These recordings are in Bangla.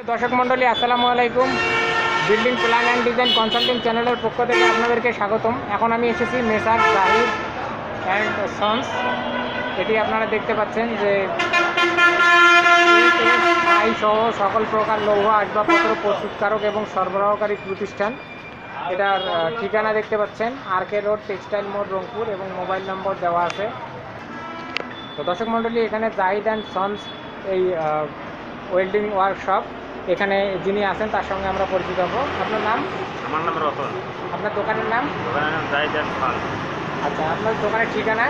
দর্শক মন্ডলী আসসালামু আলাইকুম। Building plan and design consulting চ্যানেলের পক্ষ থেকে আপনাদেরকে স্বাগতম। এখন আমি এসেছি মেসার জাহিদ অ্যান্ড সন্স। এটি আপনারা দেখতে পাচ্ছেন যে সহ সকল প্রকার লৌহ আসবাবপত্র প্রস্তুতকারক এবং সরবরাহকারী প্রতিষ্ঠান। এটার ঠিকানা দেখতে পাচ্ছেন আরকে রোড, টেক্সটাইল মোড়, রংপুর, এবং মোবাইল নম্বর দেওয়া আছে। তো দর্শক মন্ডলী, এখানে জাহিদ অ্যান্ড সন্স এই ওয়েল্ডিং ওয়ার্কশপ, এখানে যিনি আছেন তার সঙ্গে আমরা পরিচিত হব। আপনার নাম? আমার নাম রতন। আপনার দোকানের নাম? দোকানের নাম জাহিদ অ্যান্ড সন্স। আচ্ছা, আপনার দোকানের ঠিকানা?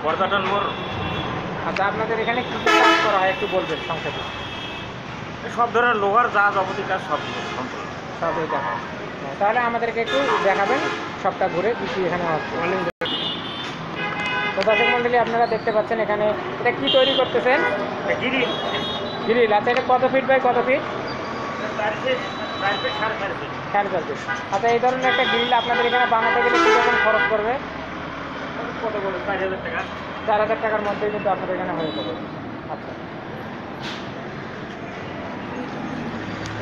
পর্যটন মোড়। আচ্ছা, আপনাদের এখানে কী কী কাজ করা হয় একটু বলবেন সংক্ষেপে? সব ধরনের লোহার যা যাবতীয় কাজ সব সবই দেখা। তাহলে আমাদেরকে একটু দেখাবেন সবটা ঘুরে কী কী এখানে হচ্ছে। তো দর্শক মন্ডলী, আপনারা দেখতে পাচ্ছেন এখানে এটা কি তৈরি করতেছেন? গ্রিল। আচ্ছা, এটা কত ফিট বাই কত ফিট? 4 feet 4.5 feet. আচ্ছা, এই ধরনের একটা গ্রিল আপনাদের এখানে বানাতে গেলে কীরকম খরচ করবে? কত বলে 4,000 টাকা। 4,000 টাকার মধ্যেই কিন্তু আপনাদের এখানে হয়ে যাবে। আচ্ছা,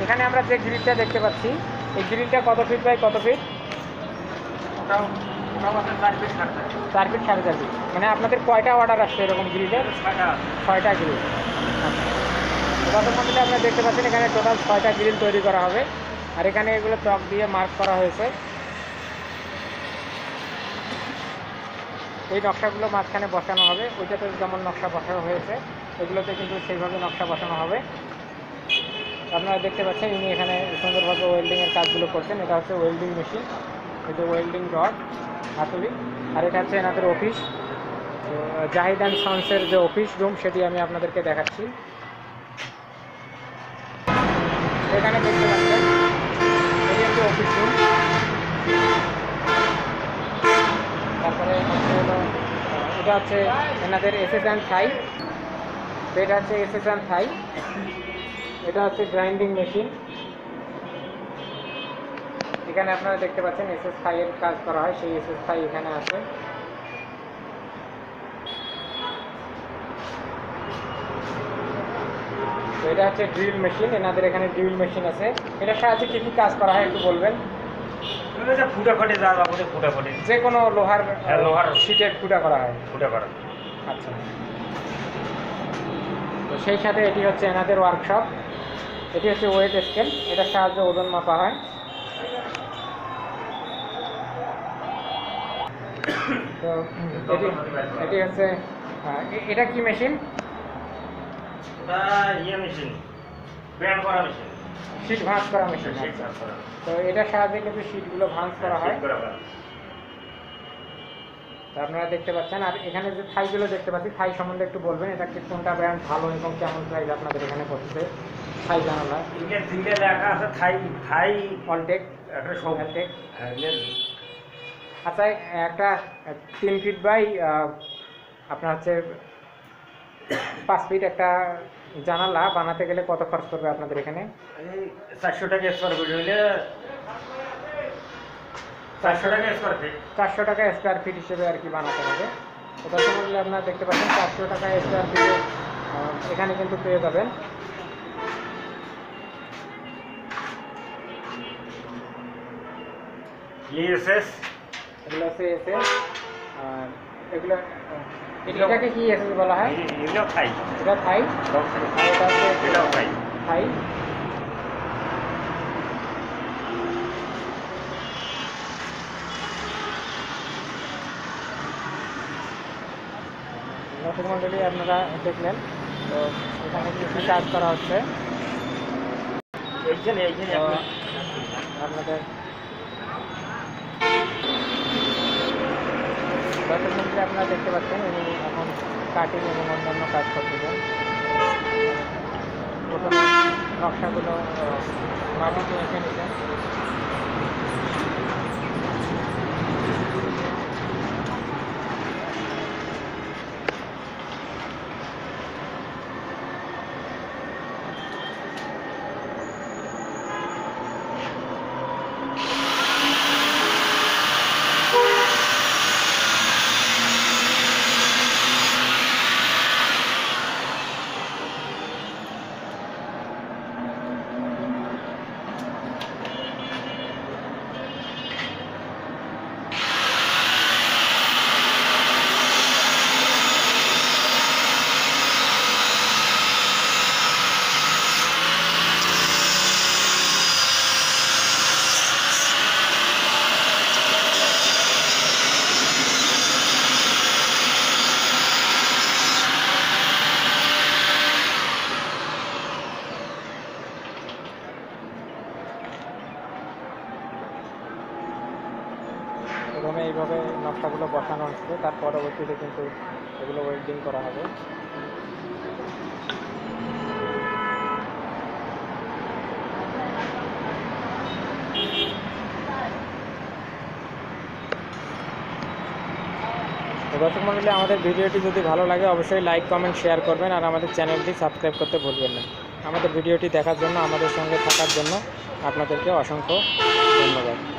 এখানে আমরা যে গ্রিলটা দেখতে পাচ্ছি, এই গ্রিলটা কত ফিট বাই কত ফিট? 4 feet 4 feet 4.5 feet. মানে আপনাদের কয়টা অর্ডার আসছে এরকম গ্রিলের? 6টা গ্রিল। আচ্ছা, দর্শক মন্ডলী, আপনারা দেখতে পাচ্ছেন এখানে টোটাল 6টা গ্রিল তৈরি করা হবে। আর এখানে এগুলো চক দিয়ে মার্ক করা হয়েছে। এই নকশাগুলো মাঝখানে বসানো হবে। ওইটাতে যেমন নকশা বসানো হয়েছে এগুলোতে কিন্তু সেইভাবে নকশা বসানো হবে। আপনারা দেখতে পাচ্ছেন ইনি এখানে সুন্দরভাবে ওয়েল্ডিংয়ের কাজগুলো করছেন। এটা হচ্ছে ওয়েল্ডিং মেশিন, এটা ওয়েল্ডিং রড, হাতুড়ি। আর এটা হচ্ছে এনাদের অফিস, জাহিদ অ্যান্ড সন্সের যে অফিস রুম, সেটি আমি আপনাদেরকে দেখাচ্ছি। এখানে দেখতে পাচ্ছেন এটি হচ্ছে অফিস রুম। তারপরে হলো এটা হচ্ছে এনাদের এসএস থাই। এটা হচ্ছে এসএস থাই। এটা হচ্ছে গ্রাইন্ডিং মেশিন। এখানে আপনারা দেখতে পাচ্ছেন এসএস থাইয়ের কাজ করা হয়, সেই এসএস থাই এখানে আছে। তো এটা হচ্ছে ড্রিল মেশিন। এনাদের এখানে ড্রিল মেশিন আছে। এটার সাহায্যে কী কী কাজ করা হয় একটু বলবেন? ফুটাফাটি যা যাবতীয় ফুটাফাটি, যে কোনো লোহার শিটের ফুটা করা হয়। ফুটা করা। আচ্ছা, তো সেই সাথে এটি হচ্ছে এনাদের ওয়ার্কশপ। এটি হচ্ছে ওয়েট স্কেল, এটার সাহায্যে ওজন মাপা হয়। তো এটি হচ্ছে এটা কি মেশিন? মেশিন ব্যায়াম করা মেশিন, শীট ভাঁজ করা মেশিন। তো এটার সাহায্যে কিন্তু শীটগুলো ভাঁজ করা হয়। তো আপনারা দেখতে পাচ্ছেন। আর এখানে যে থাইগুলো দেখতে পাচ্ছি, থাই সম্বন্ধে একটু বলবেন, এটা কি কোনটা ব্র্যান্ড ভালো এবং কেমন প্রাইস আপনাদের এখানে পড়ছে? থাই জানালা লেখা আছে থাই, থাই অলটেক, একটা সবটেক। আচ্ছা, একটা 3 ফিট বাই আপনার হচ্ছে 5 ফিট একটা জানালা বানাতে গেলে কত খরচ করবে আপনাদের এখানে? 400 টাকা স্কোয়ার ফিট হইলে 400 টাকা স্কোয়ার ফিট। 400 টাকা স্কোয়ার ফিট হিসেবে আর কি বানাতে হবে। ওটা সম্বন্ধে আপনারা দেখতে পাচ্ছেন 400 টাকা স্কোয়ার ফিটে এখানে কিন্তু পেয়ে যাবেন। এগুলো হচ্ছে এসএস। আর এগুলো এটাকে কি এসএস বলা হয়? এটা থাই। এটা থাই। আর এটা হচ্ছে এটাও থাই। থাই। দর্শক মন্ডলী, আপনারা দেখলেন তো এখানে কিছু কাজ করা হচ্ছে। আপনাদের দর্শক মন্ডলী, আপনারা দেখতে পাচ্ছেন উনি এখন কাটিং এবং অন্যান্য কাজ করতেছেন। প্রথমে নকশাগুলো মাটিতে এঁকে নিতেন। এইভাবে নকশাগুলো বসানো হচ্ছে, তার পরবর্তীতে কিন্তু এগুলো ওয়েল্ডিং করা হবে। তো দর্শক মণ্ডলী, আমাদের ভিডিওটি যদি ভালো লাগে অবশ্যই লাইক কমেন্ট শেয়ার করবেন, আর আমাদের চ্যানেলটি সাবস্ক্রাইব করতে ভুলবেন না। আমাদের ভিডিওটি দেখার জন্য, আমাদের সঙ্গে থাকার জন্য আপনাদেরকে অসংখ্য ধন্যবাদ।